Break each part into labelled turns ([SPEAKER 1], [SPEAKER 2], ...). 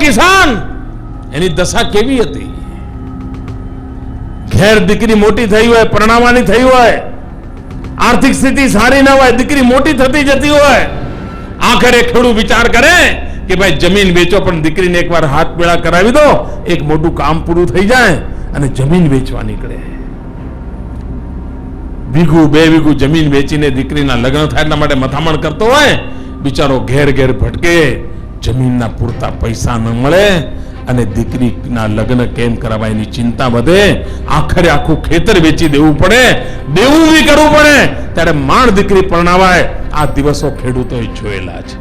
[SPEAKER 1] કિસાન, એની દશા કેવી હતી? ઘેર દીકરી મોટી થઈ હોય, પરણાવવાની થઈ હોય, આર્થિક સ્થિતિ સારી ન હોય, દીકરી મોટી થતી જતી હોય, આખરે ખેડૂત વિચાર કરે કે ભાઈ જમીન વેચો, પણ દીકરીને એકવાર હાથ પેળા કરાવી દો, એક મોટું કામ પૂરું થઈ જાય, અને જમીન વેચવા નીકળે. વીઘું 2 વીઘું જમીન વેચીને દીકરીના લગ્ન થાય એટલા માટે મથામણ કરતો હોય. બિચારો ઘેર ઘેર ભટકે, જમીનના પૂરતા પૈસા ન મળે, અને દીકરીના લગ્ન કેમ કરાવાય એની ચિંતા વધે. આખરે આખું ખેતર વેચી દેવું પડે, દેવું બી કરવું પડે, ત્યારે માંડ દીકરી પરણાવાય. આ દિવસો ખેડૂતોએ જોયેલા છે.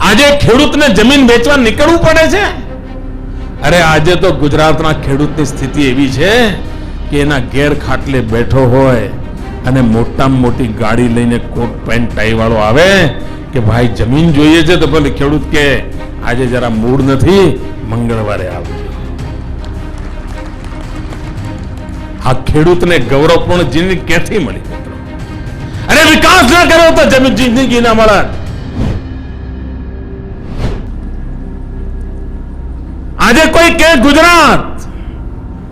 [SPEAKER 1] આજે ખેડૂતને જમીન વેચવા નીકળવું પડે છે. અરે આજે તો ગુજરાતના ખેડૂતની સ્થિતિ એવી છે કે એના ઘેર ખાટલે બેઠો હોય અને મોટામાં મોટી ગાડી લઈને કોટ પેન્ટ ટાઈ વાળો આવે કે ભાઈ જમીન જોઈએ છે, તો ભલે ખેડૂત કે આજે જરા મૂડ નથી, મંગળવારે આવજો. આ ખેડૂતને ગૌરવપૂર્ણ જિંદગી ક્યાંથી મળી? અરે વિકાસ ના કર્યો તો જમીન જિંદગી ના મળે. આજે કોઈ કે ગુજરાત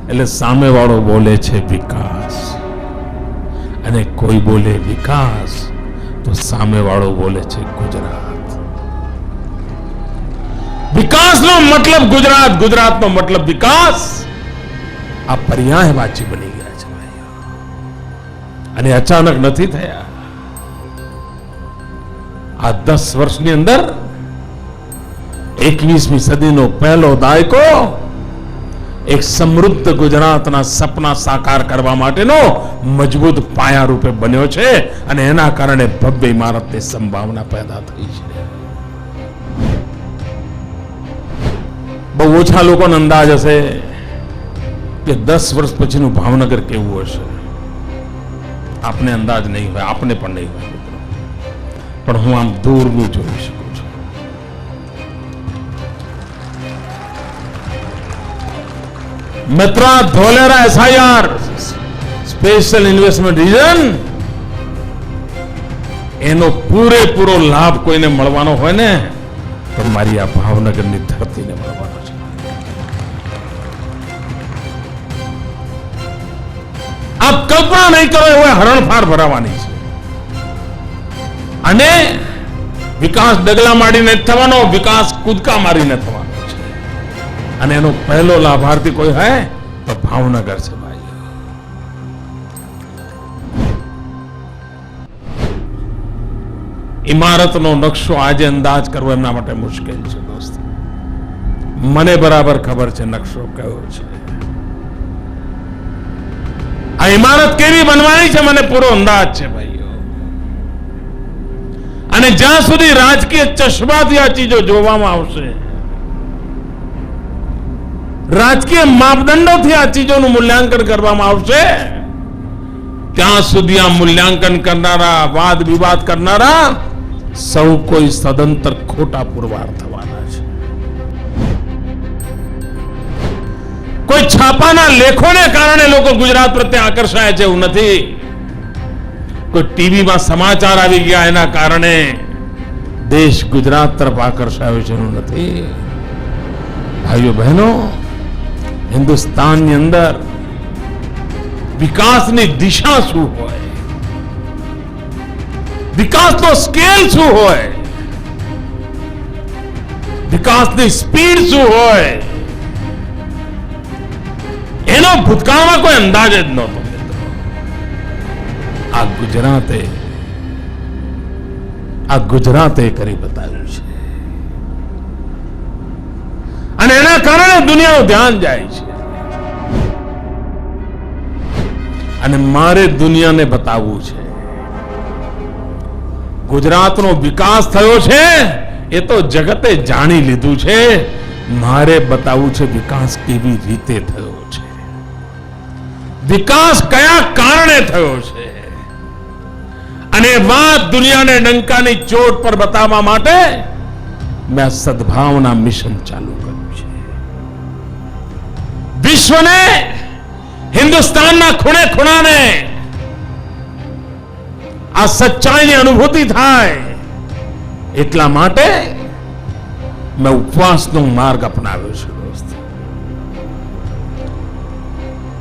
[SPEAKER 1] એટલે સામે વાળો બોલે છે વિકાસ, અને કોઈ બોલે વિકાસ તો સામે વાળો બોલે છે ગુજરાત. વિકાસનો મતલબ ગુજરાત, ગુજરાતનો મતલબ વિકાસ, આ પર્યાયવાચી બની ગયા છે ભાઈઓ. અને અચાનક નથી થયા. આ 10 વર્ષની અંદર 21મી સદીનો પહેલો દાયકો એક સમૃદ્ધ ગુજરાતના સપના સાકાર કરવા માટેનો મજબૂત પાયા રૂપે બન્યો છે, અને એના કારણે ભવ્ય ઇમારતની સંભાવના પેદા થઈ છે. બહુ ઓછા લોકોનો અંદાજ હશે કે 10 વર્ષ પછીનું ભાવનગર કેવું હશે. આપને અંદાજ નહીં હોય, આપને પણ નહીં હોય, પણ હું આમ દૂરનું જોઈ શકું છું. મેત્રા Dholera SIR special investment region, એનો પૂરેપૂરો લાભ કોઈને મળવાનો હોય ને તો મારી આ ભાવનગરની ધરતીને મળવાનો છે. આપ કલ્પના નહીં કરો એવો હરણફાળ ભરાવાની છે. અને વિકાસ ડગલા માંડીને થવાનો, વિકાસ કૂદકા મારીને થવાનો છે. અને એનો પહેલો લાભાર્થી કોઈ હોય તો ભાવનગર છે ભાઈ. ઇમારતનો નકશો આજે અંદાજ કરવો એમના માટે મુશ્કેલ છે દોસ્ત. મને બરાબર ખબર છે નકશો કયો છે. આ ઇમારત કેવી બનવાની છે મને પૂરો અંદાજ છે ભાઈઓ. અને જ્યાં સુધી રાજકીય ચશ્માથી આ ચીજો જોવામાં આવશે, રાજકીય માપદંડોથી આ ચીજોનું મૂલ્યાંકન કરવામાં આવશે, ત્યાં સુધી આ મૂલ્યાંકન કરનારા, વાદ વિવાદ કરનારા સૌ કોઈ સદંતર ખોટા પુરવાર થવાના છે. કોઈ છાપાના લેખોને કારણે લોકો ગુજરાત પ્રત્યે આકર્ષાય છે એવું નથી. કોઈ ટીવીમાં સમાચાર આવી ગયા એના કારણે દેશ ગુજરાત તરફ આકર્ષાયો છે એવું નથી. ભાઈઓ બહેનો, હિન્દુસ્તાનની અંદર વિકાસની દિશા શું હોય, વિકાસનો સ્કેલ શું હોય, વિકાસની સ્પીડ શું હોય, એનો ભૂતકાળમાં કોઈ અંદાજ જ નહોતો. આ ગુજરાતે કરી બતાવ્યું છે. અને એના કારણે દુનિયાનું ધ્યાન જાય છે. અને મારે દુનિયાને બતાવવું છે ગુજરાતનો વિકાસ થયો છે, એ તો જગતે જાણી લીધું છે. મારે બતાવવું છે વિકાસ કેવી રીતે થયો છે, વિકાસ કયા કારણે થયો છે. અને વાત દુનિયાને ડંકાની ચોટ પર બતાવવા માટે મેં સદભાવના મિશન ચાલુ કર્યું છે. વિશ્વને, હિન્દુસ્તાનના ખૂણે ખૂણાને આ સચ્ચાઈની અનુભૂતિ થાય એટલા માટે મેં ઉપવાસનો માર્ગ અપનાવ્યો છે દોસ્ત.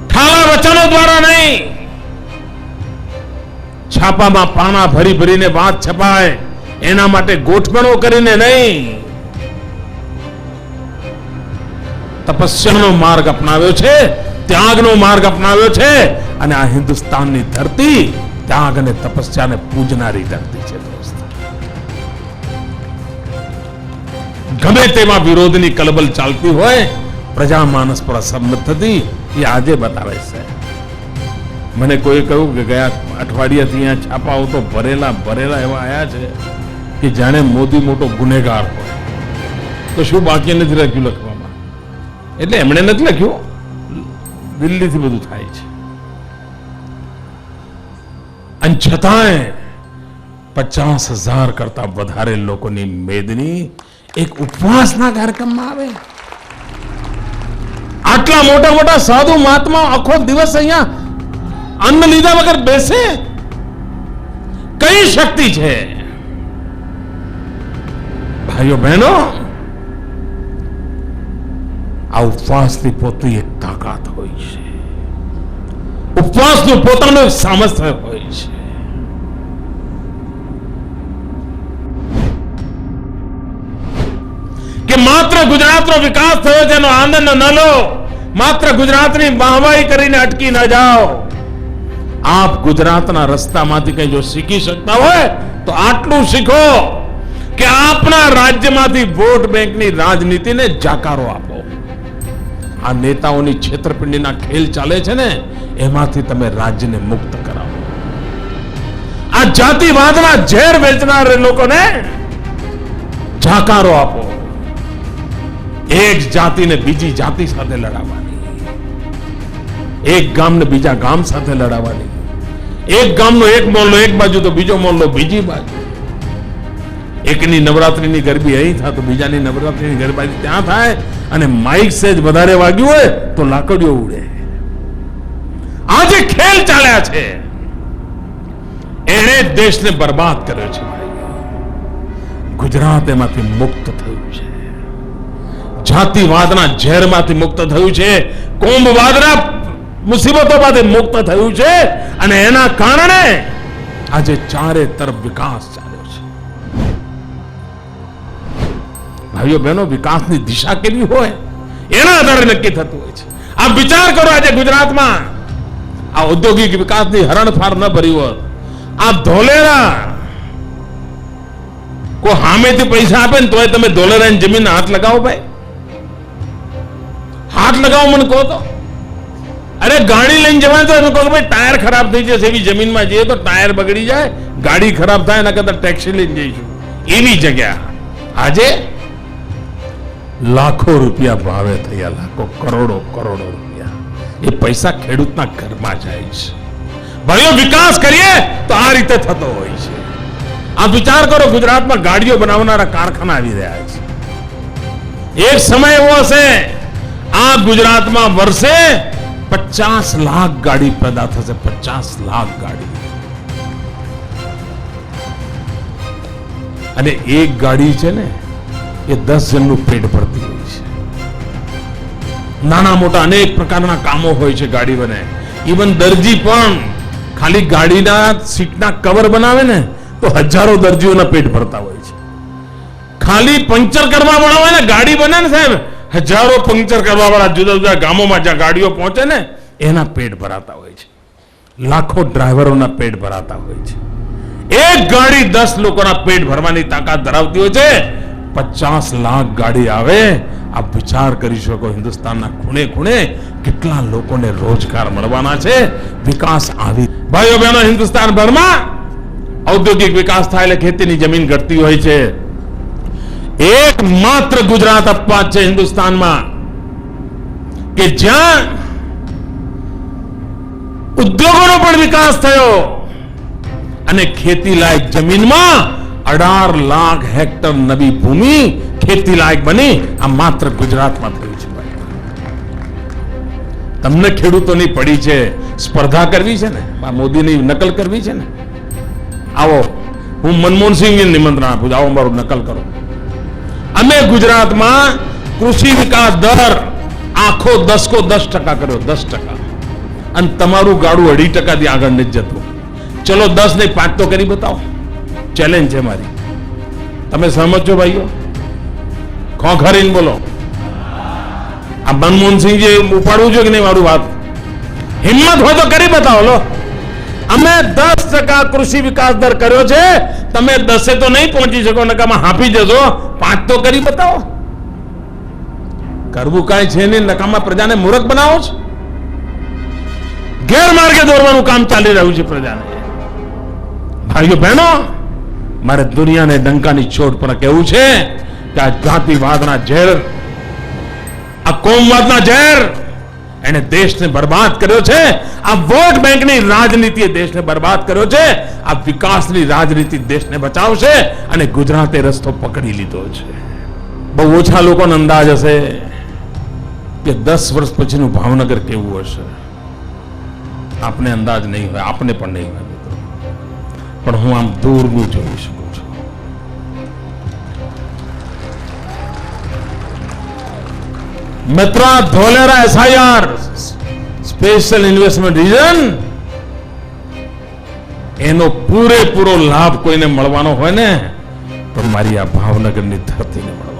[SPEAKER 1] ઠાલા વચનો દ્વારા નહીં, છાપામાં પાના ભરી ભરીને વાત છપાય એના માટે ગોઠવણો કરીને નહીં, તપસ્યાનો માર્ગ અપનાવ્યો છે, ત્યાગનો માર્ગ અપનાવ્યો છે. અને આ હિન્દુસ્તાનની ધરતી ત્યાગ અને તપસ્યાને પૂજનારી ધરતી છે દોસ્ત. ગમે તેમાં વિરોધની કલબલ ચાલતી હોય, પ્રજા માનસ પર અસર નથી થતી, એ આજે બતાવે છે. મને કોઈ કહ્યું કે ગયા અઠવાડિયાથી અહીંયા છાપાઓ તો ભરેલા ભરેલા એવા આયા છે કે જાણે મોદી મોટો ગુનેગાર હોય. તો શું બાકી નથી રાખ્યું લખવામાં? એટલે એમણે નથી લખ્યું, દિલ્હીથી બધું થાય છે. અને છતાંય 50,000 કરતા વધારે લોકોની મેદની એક ઉપવાસના કાર્યક્રમમાં આવે. આટલા મોટા મોટા સાધુ મહાત્મા આખો દિવસ અહીંયા અન્ન લીધા વગર બેસે, કઈ શક્તિ છે? ભાઈઓ બહેનો, આ ઉપવાસની પોતે એક તાકાત હોય છે, ઉપવાસનું પોતાનું સામર્થ્ય હોય છે. કે માત્ર ગુજરાતનો વિકાસ થયો છે એનો આનંદ ન લો, માત્ર ગુજરાતની વાહવાહી કરીને અટકી ન જાઓ. આપ ગુજરાતના રસ્તામાંથી કઈ જો શીખી શકતા હોય તો આટલું શીખો કે આપના રાજ્યમાંથી વોટ બેંકની રાજનીતિને જાકારો આપો. આ નેતાઓની છેતરપિંડીના ખેલ ચાલે છે ને, એમાંથી તમે રાજ્યને મુક્ત કરાવો. આ જાતિવાદના ઝેર વેચનાર લોકોને જાકારો આપો. એક જાતિને બીજી જાતિ સાથે લડાવવાની, એક ગામને બીજા ગામ સાથે લડાવવાની, એક ગામનો એક મોહલ્લો એક બાજુ તો બીજો મોહલ્લો બીજી બાજુ. એકની નવરાત્રીની ગરબી અહીં થાય તો બીજાની નવરાત્રીની ગરબી ત્યાં થાય, અને માઇક સેજ વધારે વાગ્યું હોય તો લાકડીઓ ઉડે. આ જે ખેલ ચાલ્યા છે એને દેશને બરબાદ કર્યો છે. ગુજરાત એમાંથી મુક્ત થયું છે, જાતિવાદના ઝેરમાંથી મુક્ત થયું છે, કોમવાદના મુસીબતોમાંથી મુક્ત થયું છે. અને એના કારણે આજે ચારે તરફ વિકાસ ચાલ્યો છે. ભાઈઓ બહેનો, વિકાસની દિશા કેવી હોય એના આધારે નક્કી થતું હોય છે. આપ વિચાર કરો, આજે ગુજરાતમાં આ ઔદ્યોગિક વિકાસની હરણફાળ ન ભરી હોત, આ ધોલેરા કોઈ સામેથી પૈસા આપે ને તોય તમે ધોલેરાની જમીન હાથ લગાવો. ભાઈ હાથ લગાવો, મને કહો તો. અરે ગાડી લઈને જવાય તો એમ કહો ભાઈ ટાયર ખરાબ થઈ જશે, એવી જમીનમાં જઈએ તો ટાયર બગડી જાય, ગાડી ખરાબ થાય, એના કરતા ટેક્સી લઈને જઈશું. એવી જગ્યા આજે લાખો રૂપિયા ભાવે થયા, લાખો કરોડો કરોડો રૂપિયા. એ પૈસા ખેડૂતના ઘરમાં જાય છે. ભાઈઓ, વિકાસ કરીએ તો આ રીતે થતો હોય છે. આ વિચાર કરો, ગુજરાતમાં ગાડીઓ બનાવનારા કારખાના આવી રહ્યા છે. એક સમય એવો હશે આ ગુજરાતમાં વર્ષે 50 લાખ ગાડી પેદા થશે. 50 લાખ ગાડી. અને એક ગાડી છે ને એ 10 જણનું પેટ ભરતી હોય છે. નાના મોટા અનેક પ્રકારના કામો હોય છે ગાડી બને. ઇવન દરજી પણ ખાલી ગાડીના સીટના કવર બનાવે ને તો હજારો દરજીઓના પેટ ભરતા હોય છે. ખાલી પંચર કરવા વાળા હોય ને ગાડી બને ને સાહેબ, હજારો પંચર કરવા વાળા જુદા જુદા ગામોમાં જ્યાં ગાડીઓ પહોંચે ને એના પેટ ભરાતા હોય છે. લાખો ડ્રાઈવરોના પેટ ભરાતા હોય છે. એક ગાડી 10 લોકોના પેટ ભરવાની તાકાત ધરાવતી હોય છે. 50 લાખ ગાડી આવે, આપ વિચાર કરી શકો હિન્દુસ્તાનના ખૂણે ખૂણે કેટલા લોકોને રોજગાર મળવાના છે. વિકાસ આવી. ભાઈઓ બહેનો, હિન્દુસ્તાન ભરમાં ઔદ્યોગિક વિકાસ થાય એટલે ખેતીની જમીન ઘટતી હોય છે. એક માત્ર ગુજરાત અપવાદ છે હિન્દુસ્તાનમાં કે જ્યાં ઉદ્યોગોનો પણ વિકાસ થયો અને ખેતી લાયક જમીનમાં 18 લાખ હેક્ટર નવી ભૂમિ ખેતી લાયક બની. આ માત્ર ગુજરાતમાં થયું છે. તમને ખેડૂતોની પડી છે, સ્પર્ધા કરવી છે ને, મોદીની નકલ કરવી છે ને, આવો હું મનમોહનસિંહને નિમંત્રણ આપું છું, આવો મારું નકલ કરો. અમે ગુજરાતમાં કૃષિ વિકાસ દર આખો 10% કર્યો, 10%. અને તમારું ગાડું 2.5% આગળ નથી જતું. ચલો 10 નહીં 5 તો કરી બતાવો. ચેલેન્જ છે મારી. તમે સહમત છો ભાઈઓ? ખોખરીને બોલો. આ મનમોહનસિંહજી ઉપાડવું છે કે નહીં મારું વાત? હિંમત હોય તો કરી બતાવો. લો, અમે 10% કૃષિ વિકાસ દર કર્યો છે. તમે 10 તો નહીં પહોંચી શકો, નકામાં હાંફી જશો. 5 તો કરી બતાવો. કરવું કાંઈ છે નહીં, નકામાં પ્રજાને મૂર્ખ બનાવો છો. ગેરમાર્ગે દોરવાનું કામ ચાલી રહ્યું છે પ્રજાને. ભાઈઓ બહેનો, મારે દુનિયાને ડંકાની છોડ પર કહેવું છે કે આ જાતિવાદના ઝેર, આ કોમવાદના ઝેર એને દેશને બરબાદ કર્યો છે. આ વોટ બેંકની રાજનીતિએ દેશને બરબાદ કર્યો છે. આ વિકાસની રાજનીતિ દેશને બચાવશે. અને ગુજરાતે રસ્તો પકડી લીધો છે. બહુ ઓછા લોકોને અંદાજ હશે કે 10 વર્ષ પછીનું ભાવનગર કેવું હશે. આપને અંદાજ નહીં હોય, આપને પણ નહીં હોય મિત્રો. પણ હું આમ દૂરનું જોઈ શકું છું. મિત્ર, Dholera SIR special investment region, એનો પૂરેપૂરો લાભ કોઈને મળવાનો હોય ને તો મારી આ ભાવનગરની ધરતીને મળે.